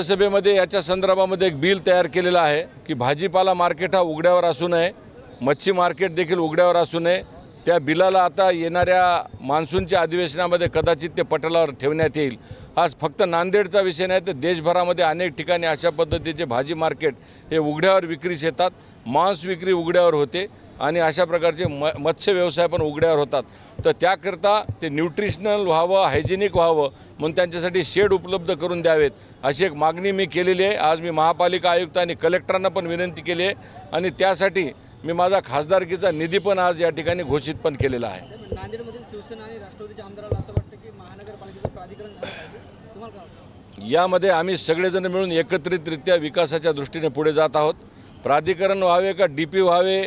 राज्यसभेमध्ये याच्या संदर्भामध्ये एक बिल तयार केलेलं आहे की भाजीपाला मार्केट हा उघड्यावर असू नये, मच्छी मार्केट देखील उघड्यावर असू नये। त्या बिलाला आता येणाऱ्या मान्सूनच्या अधिवेशनामध्ये कदाचित ते पटलावर ठेवण्यात येईल। हा फक्त नांदेडचा विषय नाही तर देशभरामध्ये अनेक ठिकाणी अशा पद्धतीचे भाजी मार्केट हे उघड्यावर विक्रीस येतात, मांस विक्री उघड्यावर होते आणि अशा प्रकारचे मत्स्य व्यवसाय पण उघड्यावर होतात। तर त्याकरता ते न्यूट्रिशनल व्हावं, हायजेनिक व्हावं म्हणून त्यांच्यासाठी शेड उपलब्ध करून द्यावेत अशी एक मागणी मी केलेली आहे। आज मी महापालिका आयुक्त आणि कलेक्टरांना पण विनंती केली आहे आणि त्यासाठी मी माझा खासदारकीचा निधी पण आज या ठिकाणी घोषित पण केलेला आहे। नांदेडमधील शिवसेना आणि राष्ट्रवादीच्या आमदाराला असं वाटतं की महानगरपालिकेचं प्राधिकरण झालं पाहिजे, तुम्हाला काय वाटतं? यामध्ये आम्ही सगळेजण मिळून एकत्रितरित्या विकासाच्या दृष्टीने पुढे जात आहोत। प्राधिकरण व्हावे का डीपी व्हावे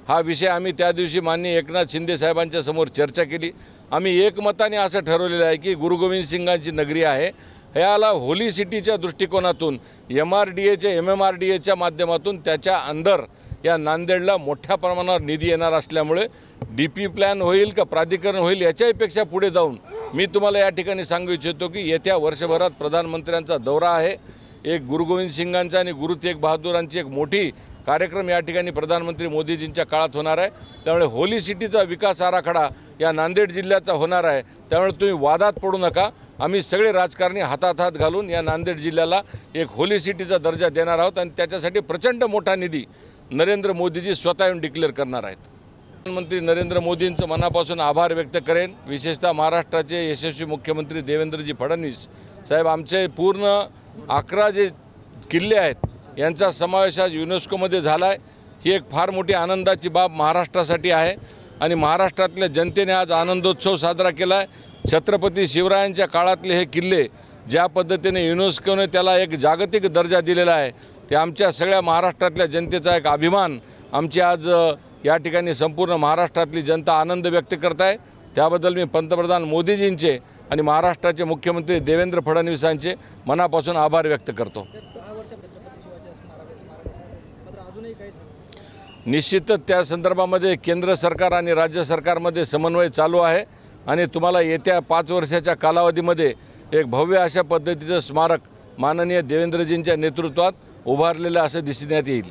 हा विषय आम्ही त्या दिवशी माननीय एकनाथ शिंदे साहेबांच्या समोर चर्चा केली। आम्ही एकमताने असं ठरवलेलं आहे की गुरु गोविंद सिंगांची नगरी आहे, ह्याला होली सिटीच्या दृष्टिकोनातून MRDAच्या MMRDAच्या माध्यमातून त्याच्या अंदर या नांदेडला मोठ्या प्रमाणावर निधी येणार असल्यामुळे डीपी प्लॅन होईल का प्राधिकरण होईल याच्यापेक्षा पुढे जाऊन मी तुम्हाला या ठिकाणी सांगू इच्छितो की येत्या वर्षभरात प्रधानमंत्र्यांचा दौरा आहे। एक गुरु गोविंद सिंगांचा आणि गुरु तेग बहादुरांची एक मोठी कार्यक्रम या ठिकाणी प्रधानमंत्री मोदीजींच्या काळात होणार आहे। त्यामुळे होली सिटीचा विकास आराखडा या नांदेड जिल्ह्याचा होणार आहे। त्यामुळे तुम्ही वादात पडू नका। आम्ही सगळे राजकारणी हातात हात घालून या नांदेड जिल्ह्याला एक होली सिटीचा दर्जा देणार आहोत आणि त्याच्यासाठी प्रचंड मोठा निधी नरेंद्र मोदीजी स्वतः येऊन डिक्लेअर करणार आहेत। प्रधानमंत्री नरेंद्र मोदींचं मनापासून आभार व्यक्त करेन। विशेषतः महाराष्ट्राचे यशस्वी मुख्यमंत्री देवेंद्रजी फडणवीस साहेब, आमचे पूर्ण 11 जे किल्ले आहेत यांचा समावेश आज युनेस्कोमध्ये झाला आहे। ही एक फार मोठी आनंदाची बाब महाराष्ट्रासाठी आहे आणि महाराष्ट्रातल्या जनतेने आज आनंदोत्सव साजरा केला आहे। छत्रपती शिवरायांच्या काळातले हे किल्ले ज्या पद्धतीने युनेस्कोने त्याला एक जागतिक दर्जा दिलेला आहे ते आमच्या सगळ्या महाराष्ट्रातल्या जनतेचा एक अभिमान। आमची आज या ठिकाणी संपूर्ण महाराष्ट्रातली जनता आनंद व्यक्त करत आहे। त्याबद्दल मी पंतप्रधान मोदीजींचे आणि महाराष्ट्राचे मुख्यमंत्री देवेंद्र फडणवीसांचे मनापासून आभार व्यक्त करतो। निश्चितच त्या संदर्भामध्ये केंद्र सरकार आणि राज्य सरकारमध्ये समन्वय चालू आहे आणि तुम्हाला येत्या 5 वर्षाच्या कालावधीमध्ये एक भव्य अशा पद्धतीचं स्मारक माननीय देवेंद्रजींच्या नेतृत्वात उभारलेलं असं दिसण्यात येईल।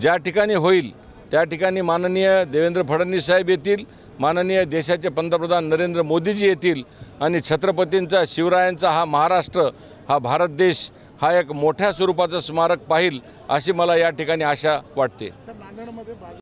ज्या ठिकाणी होईल त्या ठिकाणी माननीय देवेंद्र फडणवीस साहेब येतील, माननीय देशाचे पंतप्रधान नरेंद्र मोदीजी येतील आणि छत्रपतींचा शिवरायांचा हा महाराष्ट्र, हा भारत देश हा एक मोठ्या स्वरूपाचं स्मारक पाहिल अशी मला या ठिकाणी आशा वाटते।